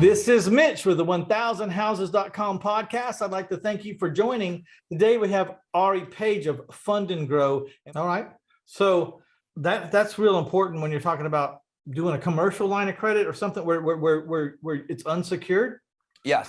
This is Mitch with the 1000houses.com podcast. I'd like to thank you for joining. Today we have Ari Page of Fund and Grow. All right. So that's real important when you're talking about doing a commercial line of credit or something where it's unsecured. Yes.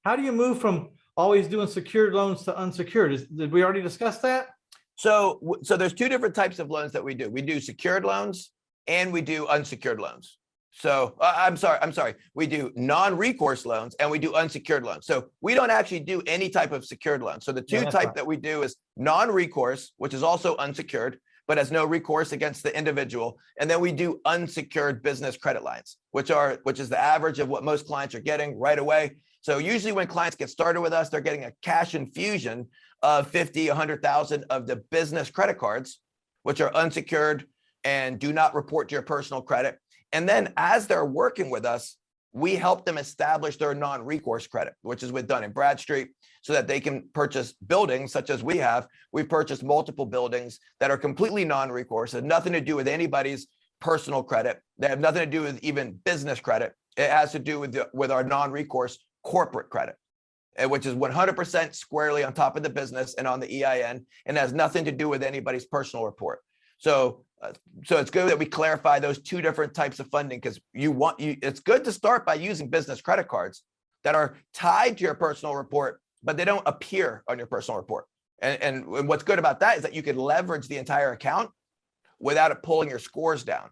How do you move from always doing secured loans to unsecured? Did we already discuss that? So there's two different types of loans that we do. We do secured loans and we do unsecured loans. So I'm sorry. We do non-recourse loans and we do unsecured loans. So we don't actually do any type of secured loan. So the two type that we do is non-recourse, which is also unsecured, but has no recourse against the individual. And then we do unsecured business credit lines, which is the average of what most clients are getting right away. So usually when clients get started with us, they're getting a cash infusion of 50, 100,000 of the business credit cards, which are unsecured and do not report to your personal credit. And then as they're working with us, we help them establish their non-recourse credit, which is with Dun & Bradstreet, so that they can purchase buildings such as we have. We've purchased multiple buildings that are completely non-recourse, have nothing to do with anybody's personal credit. They have nothing to do with even business credit. It has to do with our non-recourse corporate credit, which is 100% squarely on top of the business and on the EIN, and has nothing to do with anybody's personal report. So it's good that we clarify those two different types of funding, because it's good to start by using business credit cards that are tied to your personal report, but they don't appear on your personal report. And what's good about that is that you can leverage the entire account without it pulling your scores down.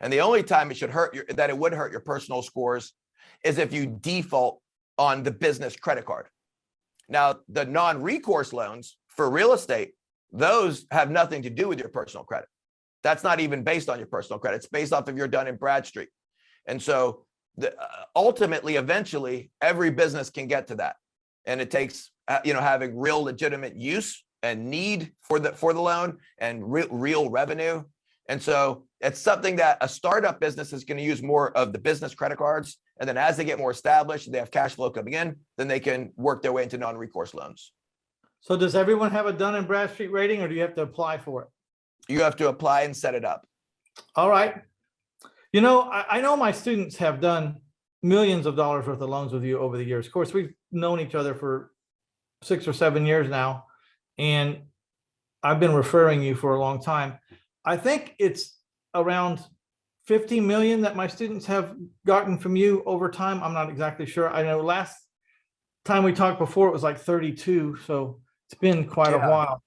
And the only time it would hurt your personal scores is if you default on the business credit card. Now, the non-recourse loans for real estate, those have nothing to do with your personal credit. That's not even based on your personal credit. It's based off of your Dun & Bradstreet. And so ultimately, eventually, every business can get to that. And it takes, having real legitimate use and need for the loan and real revenue. And so it's something that a startup business is going to use more of the business credit cards. And then as they get more established, they have cash flow coming in, then they can work their way into non-recourse loans. So does everyone have a Dun & Bradstreet rating, or do you have to apply for it? You have to apply and set it up. All right. I know my students have done millions of dollars worth of loans with you over the years. Of course, we've known each other for 6 or 7 years now, and I've been referring you for a long time. I think it's around 50 million that my students have gotten from you over time. I'm not exactly sure. I know last time we talked before, it was like 32. So it's been quite a while.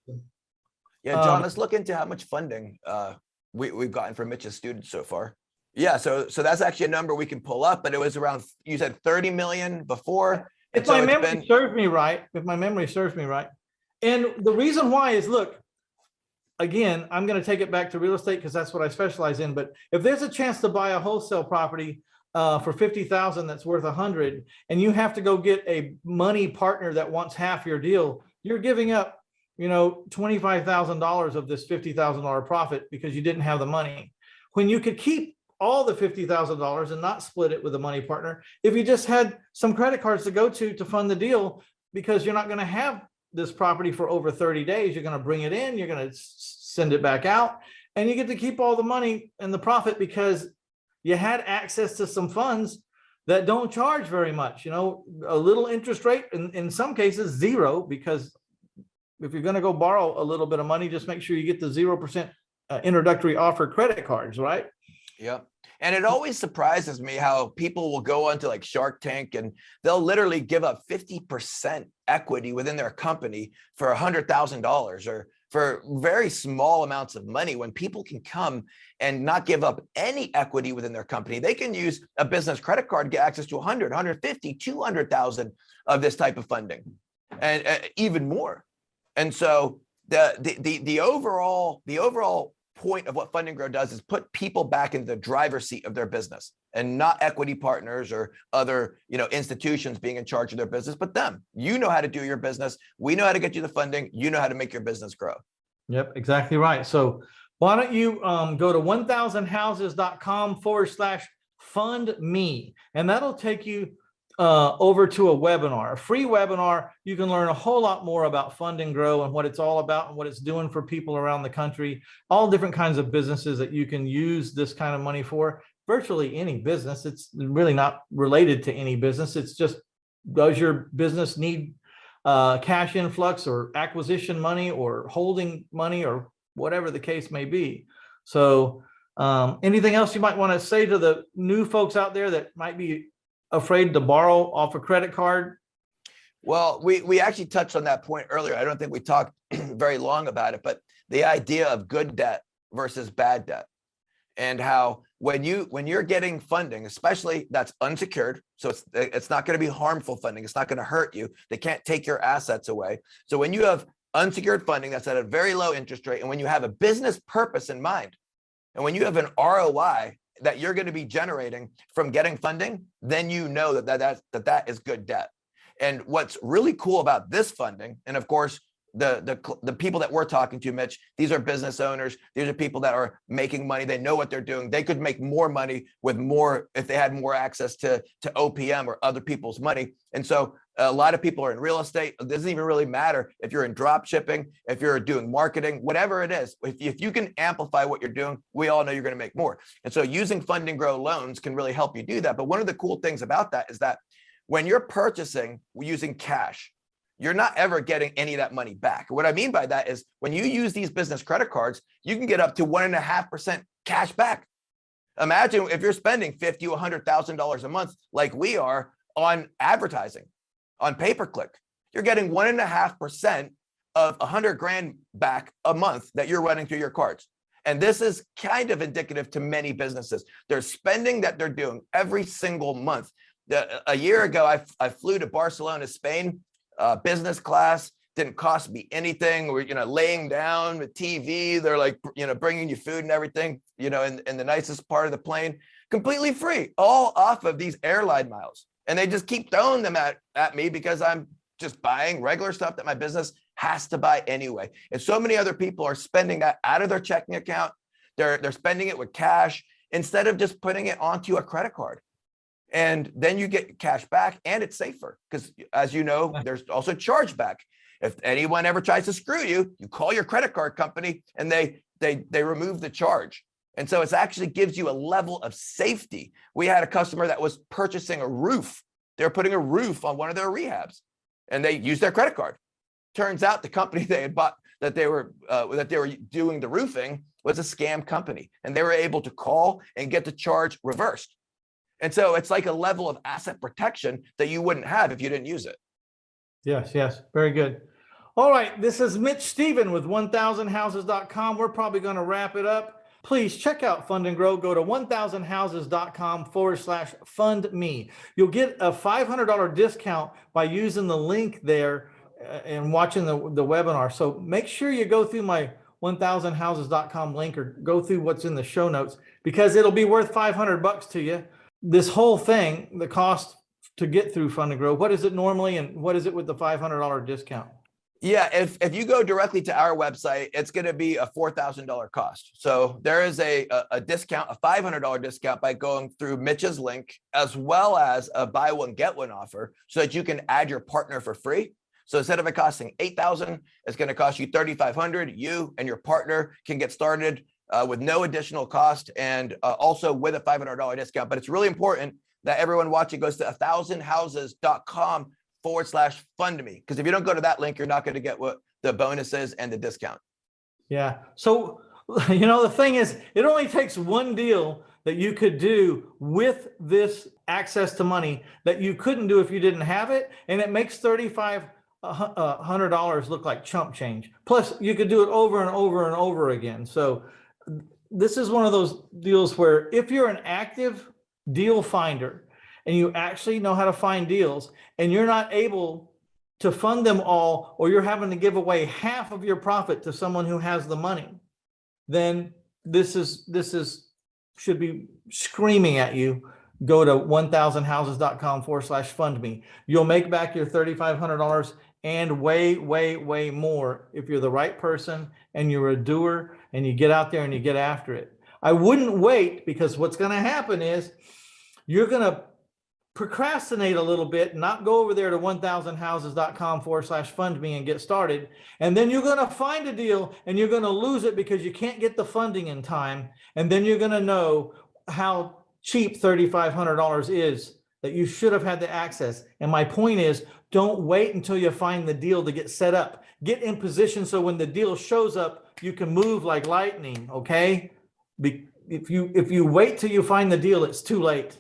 Yeah, John, let's look into how much funding we've gotten from Mitch's students so far. Yeah, so that's actually a number we can pull up, but it was around, you said 30 million before. If my memory serves me right. And the reason why is, look, again, I'm going to take it back to real estate because that's what I specialize in. But if there's a chance to buy a wholesale property for 50,000 that's worth 100, and you have to go get a money partner that wants half your deal, you're giving up $25,000 of this $50,000 profit because you didn't have the money. When you could keep all the $50,000 and not split it with a money partner, if you just had some credit cards to go to fund the deal, because you're not going to have this property for over 30 days, you're going to bring it in, you're going to send it back out, and you get to keep all the money and the profit because you had access to some funds that don't charge very much, a little interest rate, in some cases zero, because if you're going to go borrow a little bit of money, just make sure you get the 0% introductory offer credit cards, right? Yeah. And it always surprises me how people will go onto like Shark Tank and they'll literally give up 50% equity within their company for $100,000 or for very small amounts of money, when people can come and not give up any equity within their company. They can use a business credit card, get access to 100, 150, 200,000 of this type of funding, and even more. And so the overall point of what Fund and Grow does is put people back in the driver's seat of their business, and not equity partners or other institutions being in charge of their business, but them. You know how to do your business. We know how to get you the funding. You know how to make your business grow. Yep, exactly right. So why don't you go to 1000houses.com/fund me, and that'll take you over to a webinar, a free webinar. You can learn a whole lot more about Fund and Grow and what it's all about and what it's doing for people around the country, all different kinds of businesses that you can use this kind of money for. virtually any business. It's really not related to any business. It's just, does your business need cash influx or acquisition money or holding money or whatever the case may be? So anything else you might want to say to the new folks out there that might be afraid to borrow off a credit card? Well, we actually touched on that point earlier. I don't think we talked very long about it, but the idea of good debt versus bad debt, and how when you're getting funding, especially that's unsecured, so it's not going to be harmful funding. It's not going to hurt you. They can't take your assets away. So when you have unsecured funding that's at a very low interest rate, and when you have a business purpose in mind, and when you have an ROI that you're going to be generating from getting funding, then you know that is good debt. And what's really cool about this funding, and of course, the people that we're talking to, Mitch, these are business owners. These are people that are making money. They know what they're doing. They could make more money with more if they had more access to OPM or other people's money. And so a lot of people are in real estate. It doesn't even really matter if you're in drop shipping, if you're doing marketing, whatever it is. If you can amplify what you're doing, we all know you're going to make more. And so using Fund and Grow loans can really help you do that. But one of the cool things about that is that when you're purchasing using cash, you're not ever getting any of that money back. What I mean by that is when you use these business credit cards, you can get up to 1.5% cash back. Imagine if you're spending $50,000 to $100,000 a month, like we are, on advertising, on pay-per-click. You're getting 1.5% of 100 grand back a month that you're running through your cards. And this is kind of indicative to many businesses. They're spending that they're doing every single month. A year ago, I flew to Barcelona, Spain, business class, didn't cost me anything. We're, laying down with TV. They're like, bringing you food and everything, in the nicest part of the plane, completely free, all off of these airline miles. And they just keep throwing them at me because I'm just buying regular stuff that my business has to buy anyway. And so many other people are spending that out of their checking account. They're spending it with cash instead of just putting it onto a credit card. And then you get cash back, and it's safer because, as you know, there's also chargeback. If anyone ever tries to screw you, you call your credit card company and they remove the charge. And so it actually gives you a level of safety. We had a customer that was purchasing a roof. They were putting a roof on one of their rehabs, and they used their credit card. Turns out the company they had bought that they were doing the roofing was a scam company, and they were able to call and get the charge reversed. And so it's like a level of asset protection that you wouldn't have if you didn't use it. Yes. Very good. All right. This is Mitch Stephen with 1000houses.com. We're probably going to wrap it up. Please check out Fund and Grow. Go to 1000houses.com/fund me. You'll get a $500 discount by using the link there and watching the webinar. So make sure you go through my 1000houses.com link or go through what's in the show notes, because it'll be worth $500 to you. This whole thing, the cost to get through Fund and Grow, what is it normally, and what is it with the $500 discount? Yeah, if you go directly to our website, it's going to be a $4,000 cost. So there is a discount, a $500 discount by going through Mitch's link, as well as a buy one, get one offer, so that you can add your partner for free. So instead of it costing $8,000, it's going to cost you $3,500. You and your partner can get started with no additional cost, and also with a $500 discount. But it's really important that everyone watching goes to 1000houses.com/fund me, because if you don't go to that link, you're not going to get what the bonus is and the discount. Yeah. So, the thing is, it only takes one deal that you could do with this access to money that you couldn't do if you didn't have it. And it makes $3,500 look like chump change. Plus, you could do it over and over and over again. So this is one of those deals where if you're an active deal finder and you actually know how to find deals, and you're not able to fund them all, or you're having to give away half of your profit to someone who has the money, then this should be screaming at you. Go to 1000houses.com/fund me. You'll make back your $3,500 and way more if you're the right person and you're a doer and you get out there and you get after it. I wouldn't wait, because what's going to happen is you're going to procrastinate a little bit, not go over there to 1000houses.com/fund me and get started. And then you're going to find a deal and you're going to lose it because you can't get the funding in time. And then you're going to know how cheap $3,500 is, that you should have had the access. And my point is, don't wait until you find the deal to get set up. Get in position so when the deal shows up, you can move like lightning, okay? If you wait till you find the deal, it's too late.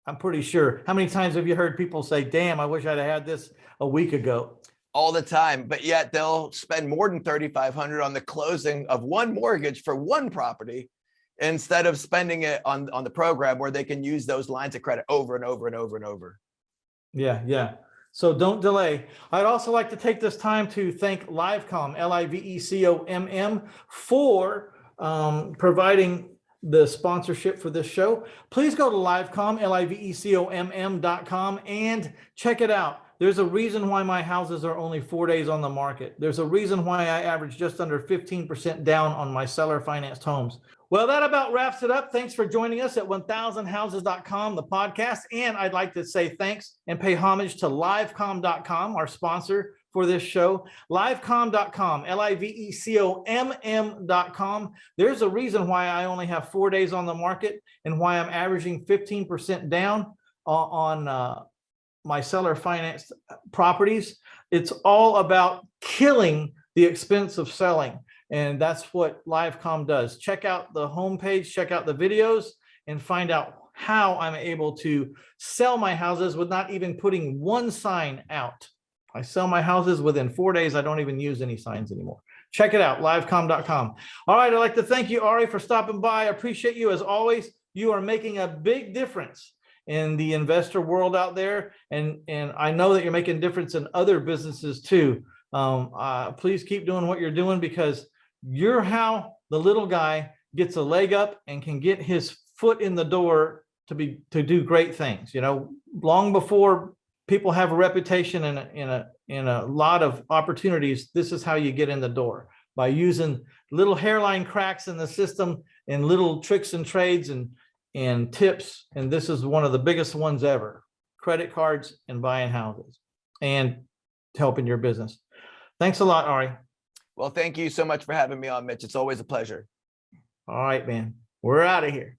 I'm pretty sure. How many times have you heard people say, damn, I wish I'd have had this a week ago? All the time, but yet they'll spend more than $3,500 on the closing of one mortgage for one property instead of spending it on the program where they can use those lines of credit over and over and over and over. Yeah. So don't delay. I'd also like to take this time to thank Livecom, Livecomm, for providing the sponsorship for this show. Please go to Livecom, Livecomm.com and check it out. There's a reason why my houses are only 4 days on the market. There's a reason why I average just under 15% down on my seller financed homes. Well, that about wraps it up. Thanks for joining us at 1000houses.com, the podcast. And I'd like to say thanks and pay homage to Livecom.com, our sponsor for this show. Livecom.com, Livecomm.com. There's a reason why I only have 4 days on the market and why I'm averaging 15% down on my seller financed properties. It's all about killing the expense of selling. And that's what Livecom does. Check out the homepage, check out the videos, and find out how I'm able to sell my houses with not even putting one sign out. I sell my houses within 4 days. I don't even use any signs anymore. Check it out, livecom.com. All right, I'd like to thank you, Ari, for stopping by. I appreciate you as always. You are making a big difference in the investor world out there. And I know that you're making a difference in other businesses too. Please keep doing what you're doing, because you're how the little guy gets a leg up and can get his foot in the door to do great things. You know, long before people have a reputation in a lot of opportunities, this is how you get in the door, by using little hairline cracks in the system and little tricks and trades and tips. And this is one of the biggest ones ever: credit cards and buying houses and helping your business. Thanks a lot, Ari. Well, thank you so much for having me on, Mitch. It's always a pleasure. All right, man. We're out of here.